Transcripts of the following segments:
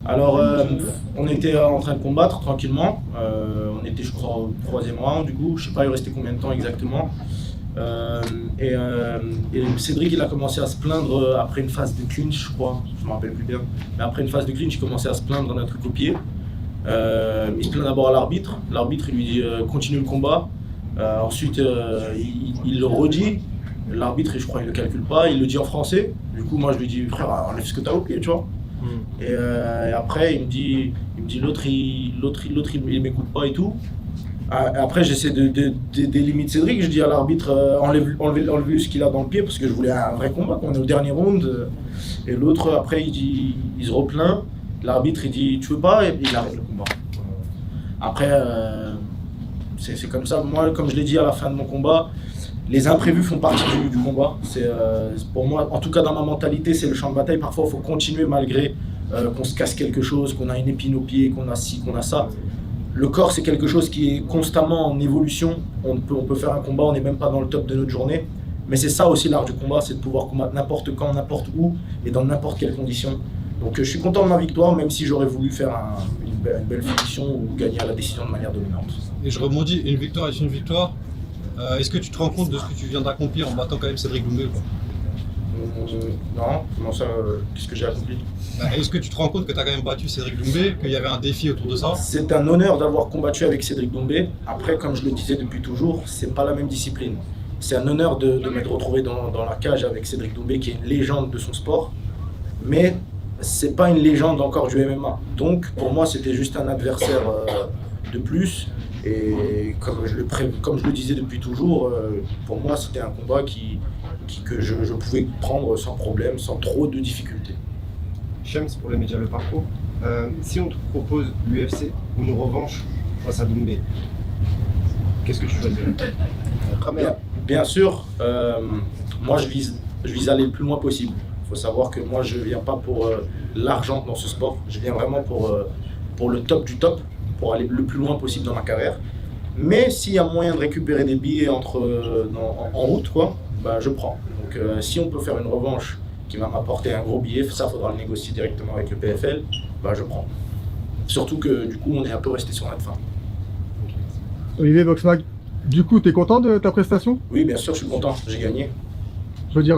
Alors, on était en train de combattre tranquillement. On était, je crois, au troisième round, du coup. Je sais pas, il restait combien de temps exactement. Euh, et, euh, et Cédric, il a commencé à se plaindre après une phase de clinch, je crois. Je me rappelle plus bien. Mais après une phase de clinch, il commençait à se plaindre d'un truc au pied. Il se plaint d'abord à l'arbitre. L'arbitre, il lui dit continue le combat. Ensuite, il le redit. L'arbitre, je crois, il le calcule pas. Il le dit en français. Du coup, moi, je lui dis frère, enlève ce que t'as au pied, tu vois. Et après, il me dit il m'écoute pas et tout. Après, j'essaie d'éliminer Cédric. Je dis à l'arbitre, enlevez ce qu'il a dans le pied parce que je voulais un vrai combat. On est au dernier round. Et l'autre, après, il se replaint. L'arbitre, il dit, tu veux pas? Et il arrête le combat. Après, c'est comme ça. Moi, comme je l'ai dit à la fin de mon combat, les imprévus font partie du combat. Pour moi, en tout cas dans ma mentalité, c'est le champ de bataille. Parfois, il faut continuer malgré qu'on se casse quelque chose, qu'on a une épine au pied, qu'on a ci, qu'on a ça. Le corps, c'est quelque chose qui est constamment en évolution. On peut faire un combat, on n'est même pas dans le top de notre journée. Mais c'est ça aussi l'art du combat, c'est de pouvoir combattre n'importe quand, n'importe où et dans n'importe quelle condition. Donc je suis content de ma victoire, même si j'aurais voulu faire une belle finition ou gagner à la décision de manière dominante. Et je rebondis, une victoire est une victoire. Est-ce que tu te rends compte de ce que tu viens d'accomplir en battant quand même Cédric Doumbé, quoi? Non, comment ça, qu'est-ce que j'ai accompli? Est-ce que tu te rends compte que tu as quand même battu Cédric Doumbé, qu'il y avait un défi autour de ça? C'est un honneur d'avoir combattu avec Cédric Doumbé. Après, comme je le disais depuis toujours, c'est pas la même discipline. C'est un honneur de m'être retrouvé dans la cage avec Cédric Doumbé, qui est une légende de son sport. Mais c'est pas une légende encore du MMA. Donc pour moi, c'était juste un adversaire de plus. Et comme je le disais depuis toujours, pour moi, c'était un combat que je pouvais prendre sans problème, sans trop de difficultés. Shems, pour les médias Le Parcours, si on te propose l'UFC ou une revanche face à Doumbé, qu'est-ce que tu choisirais? Bien sûr, moi je vise à aller le plus loin possible. Il faut savoir que moi je ne viens pas pour l'argent dans ce sport, je viens vraiment pour le top du top, pour aller le plus loin possible dans ma carrière. Mais s'il y a moyen de récupérer des billets en route, quoi, bah, je prends. Donc si on peut faire une revanche qui va m'apporter un gros billet, ça faudra le négocier directement avec le PFL, bah, je prends. Surtout que du coup on est un peu resté sur notre fin. Olivier Boxmag, du coup, tu es content de ta prestation? Oui, bien sûr, je suis content, j'ai gagné. Je veux dire,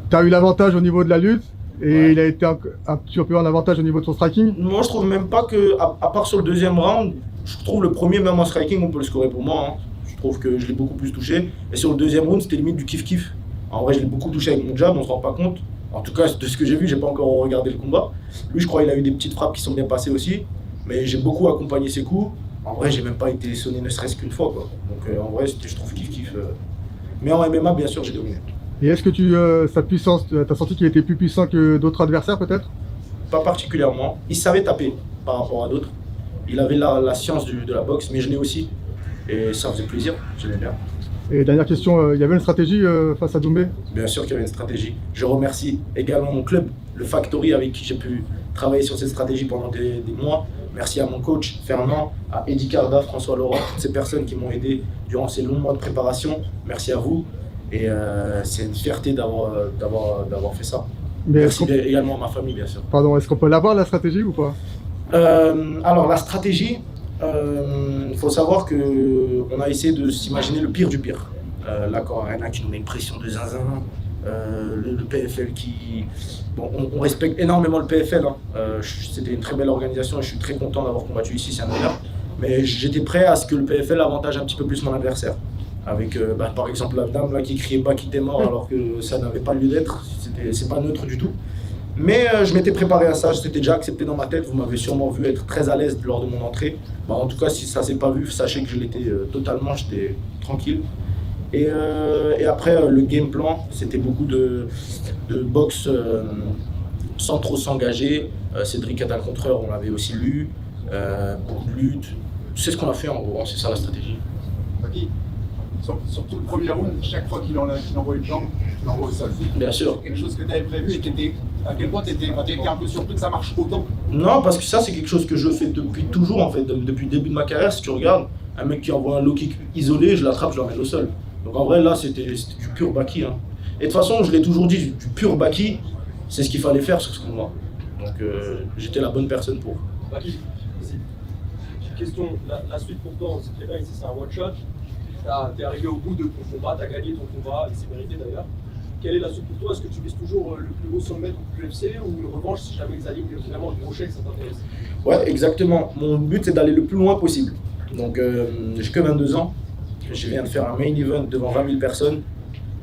tu as eu l'avantage au niveau de la lutte et Ouais. il a été un petit peu en avantage au niveau de son striking. Moi, je trouve même pas que, à part sur le deuxième round, je trouve le premier, même en striking, on peut le scorer pour moi. Hein. Je trouve que je l'ai beaucoup plus touché. Et sur le deuxième round, c'était limite du kiff-kiff. En vrai, je l'ai beaucoup touché avec mon jab, on se rend pas compte. En tout cas, de ce que j'ai vu, j'ai pas encore regardé le combat. Lui, je crois qu'il a eu des petites frappes qui sont bien passées aussi. Mais j'ai beaucoup accompagné ses coups. En vrai, j'ai même pas été sonné ne serait-ce qu'une fois, quoi. Donc en vrai, je trouve kiff-kiff. Mais en MMA, bien sûr, j'ai dominé. Et est-ce que sa puissance, tu as senti qu'il était plus puissant que d'autres adversaires peut-être? Pas particulièrement. Il savait taper par rapport à d'autres. Il avait la science de la boxe, mais je l'ai aussi. Et ça faisait plaisir, j'aimais bien. Et dernière question, il y avait une stratégie face à Doumbé? Bien sûr qu'il y avait une stratégie. Je remercie également mon club, le Factory, avec qui j'ai pu travailler sur cette stratégie pendant des mois. Merci à mon coach Fernand, à Eddie Carda, François Laurent, toutes ces personnes qui m'ont aidé durant ces longs mois de préparation. Merci à vous. Et c'est une fierté d'avoir fait ça. Mais Merci également à ma famille, bien sûr. Pardon, est-ce qu'on peut l'avoir la stratégie ou pas? Alors la stratégie, il faut savoir qu'on a essayé de s'imaginer le pire du pire. L'Accor Arena qui nous met une pression de zinzin, le PFL qui... Bon, on respecte énormément le PFL, hein. C'était une très belle organisation et je suis très content d'avoir combattu ici, c'est un honneur. Mais j'étais prêt à ce que le PFL avantage un petit peu plus mon adversaire. Avec par exemple la dame là, qui criait pas qu'il était mort alors que ça n'avait pas lieu d'être, c'est pas neutre du tout. Mais je m'étais préparé à ça, c'était déjà accepté dans ma tête, vous m'avez sûrement vu être très à l'aise lors de mon entrée. Bah, en tout cas, si ça s'est pas vu, sachez que je l'étais totalement, j'étais tranquille. Et après, le game plan, c'était beaucoup de boxe sans trop s'engager. Cédric est un contreur, on l'avait aussi lu, beaucoup de lutte. C'est ce qu'on a fait en gros, c'est ça la stratégie. Okay. Surtout le premier round, chaque fois qu'il envoie une jambe, il envoie ça. Bien sûr. C'est quelque chose que tu avais prévu et à quel point tu étais un peu surpris que ça marche autant? Non, parce que ça, c'est quelque chose que je fais depuis toujours, en fait, depuis le début de ma carrière. Si tu regardes, un mec qui envoie un low kick isolé, je l'attrape, je l'emmène au sol. Donc en vrai, là, c'était du pur baki. Hein. Et de toute façon, je l'ai toujours dit, du pur baki, c'est ce qu'il fallait faire sur ce combat. Donc j'étais la bonne personne pour. Baki, question, la suite pour toi, on sait très bien ici c'est un one shot. T'es arrivé au bout de ton combat, t'as gagné ton combat, et c'est mérité d'ailleurs. Quelle est la suite pour toi? Est-ce que tu vises toujours le plus haut sommet du UFC ou une revanche si jamais ils alignent finalement le crochet que ça t'intéresse? Ouais, exactement. Mon but c'est d'aller le plus loin possible. Donc j'ai que 22 ans. Je viens de faire un main event devant 20 000 personnes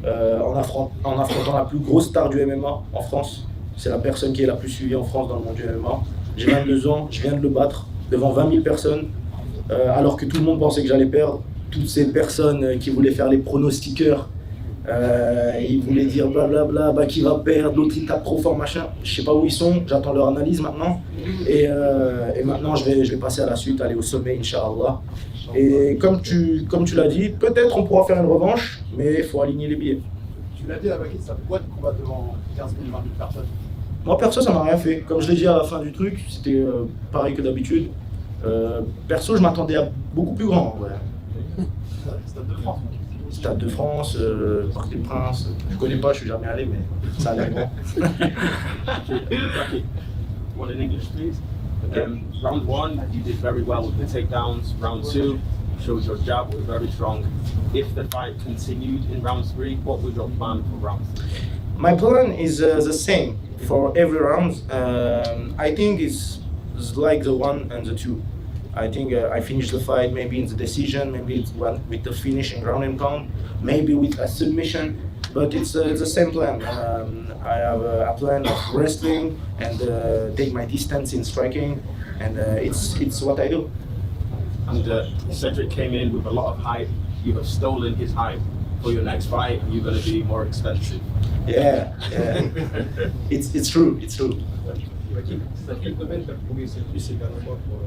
en affrontant la plus grosse star du MMA en France. C'est la personne qui est la plus suivie en France dans le monde du MMA. J'ai 22 ans, je viens de le battre devant 20 000 personnes alors que tout le monde pensait que j'allais perdre. Toutes ces personnes qui voulaient faire les pronostiqueurs, ils voulaient dire blablabla, bah qui va perdre, l'autre il tape trop fort, machin. Je sais pas où ils sont, j'attends leur analyse maintenant. Et maintenant je vais passer à la suite, aller au sommet, Inch'Allah. Et comme tu l'as dit, peut-être on pourra faire une revanche, mais il faut aligner les billets. Tu l'as dit à Baki, ça fait quoi de combattre devant 15 000, 20 000 personnes? Moi perso ça m'a rien fait. Comme je l'ai dit à la fin du truc, c'était pareil que d'habitude. Perso je m'attendais à beaucoup plus grand. Ouais. Stade de France. Stade de France, Parc des Princes, je connais pas, je suis jamais allé, mais ça a l'air grand. Okay. Well, in English, please. Round 1, you did very well with the takedowns. Round 2, showed your jab was very strong. If the fight continued in round 3, what was your plan for round 3? My plan is the same for every round. I think it's like the 1 and the 2. I think I finished the fight maybe in the decision, maybe it's one with the finish in ground and pound, maybe with a submission, but it's the same plan. I have a plan of wrestling and take my distance in striking, and it's what I do. And Cedric came in with a lot of hype. You have stolen his hype. For your next fight, you're going to be more expensive. Yeah. It's true. Baki, dans quel domaine t'as progressé le plus ces derniers mois pour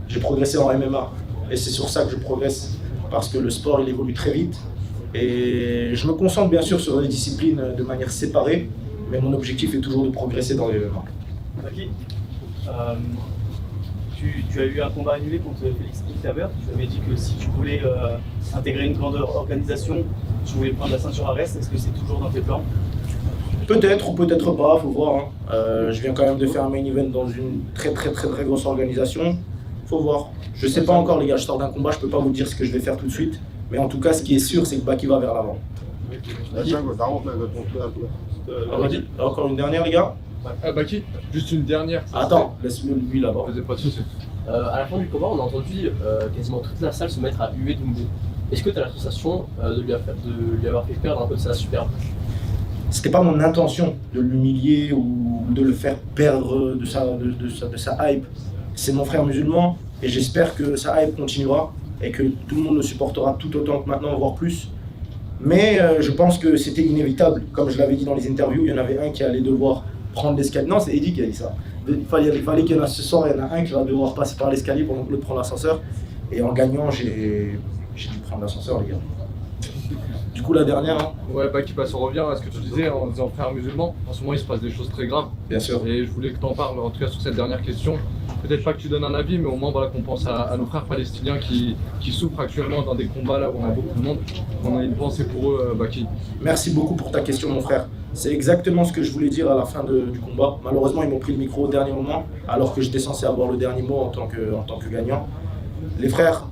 J'ai progressé en MMA et c'est sur ça que je progresse parce que le sport il évolue très vite et je me concentre bien sûr sur les disciplines de manière séparée, mais mon objectif est toujours de progresser dans les MMA. Baki, tu as eu un combat annulé contre Félix Itaber. Tu avais dit que si tu voulais intégrer une grande organisation, tu voulais prendre la ceinture à reste. Est-ce que c'est toujours dans tes plans? Peut-être ou peut-être pas, faut voir. Je viens quand même de faire un main event dans une très grosse organisation. Faut voir. Je sais pas encore les gars, je sors d'un combat, je peux pas vous dire ce que je vais faire tout de suite. Mais en tout cas, ce qui est sûr, c'est que Baki va vers l'avant. Encore une dernière les gars. Baki, juste une dernière. Attends, laisse-le lui là-bas. Pas de soucis. À la fin du combat, on a entendu quasiment toute la salle se mettre à huer Doumbé. Est-ce que tu as la sensation de lui avoir fait perdre un peu de sa superbe? C'était pas mon intention de l'humilier ou de le faire perdre de sa hype. C'est mon frère musulman et j'espère que sa hype continuera et que tout le monde le supportera tout autant que maintenant, voire plus. Mais je pense que c'était inévitable. Comme je l'avais dit dans les interviews, il y en avait un qui allait devoir prendre l'escalier. Non, c'est Eddie qui a dit ça. Il fallait qu'il y en a ce soir, il y en a un qui va devoir passer par l'escalier pendant que l'autre prend l'ascenseur. Et en gagnant, j'ai dû prendre l'ascenseur, les gars. Du coup, la dernière. Hein. Ouais, Baki, on revient à ce que tu disais en disant frère musulman. En ce moment, il se passe des choses très graves. Bien sûr. Et je voulais que tu en parles, en tout cas, sur cette dernière question. Peut-être pas que tu donnes un avis, mais au moins voilà, qu'on pense à nos frères palestiniens qui souffrent actuellement dans des combats là où on a beaucoup de monde. On a une pensée pour eux, Baki. Merci beaucoup pour ta question, mon frère. C'est exactement ce que je voulais dire à la fin du combat. Malheureusement, ils m'ont pris le micro au dernier moment, alors que j'étais censé avoir le dernier mot en tant que gagnant. Les frères,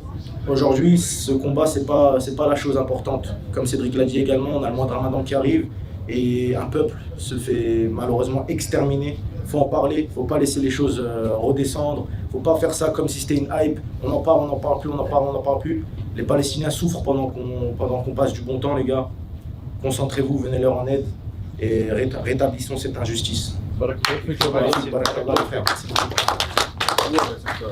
aujourd'hui, ce combat, c'est pas la chose importante. Comme Cédric l'a dit également, on a le mois de Ramadan qui arrive et un peuple se fait malheureusement exterminer. Faut en parler, faut pas laisser les choses redescendre. Faut pas faire ça comme si c'était une hype. On en parle plus. Les Palestiniens souffrent pendant qu'on passe du bon temps, les gars. Concentrez-vous, venez leur en aide et rétablissons cette injustice. Voilà, Barakallah, frère. Merci beaucoup.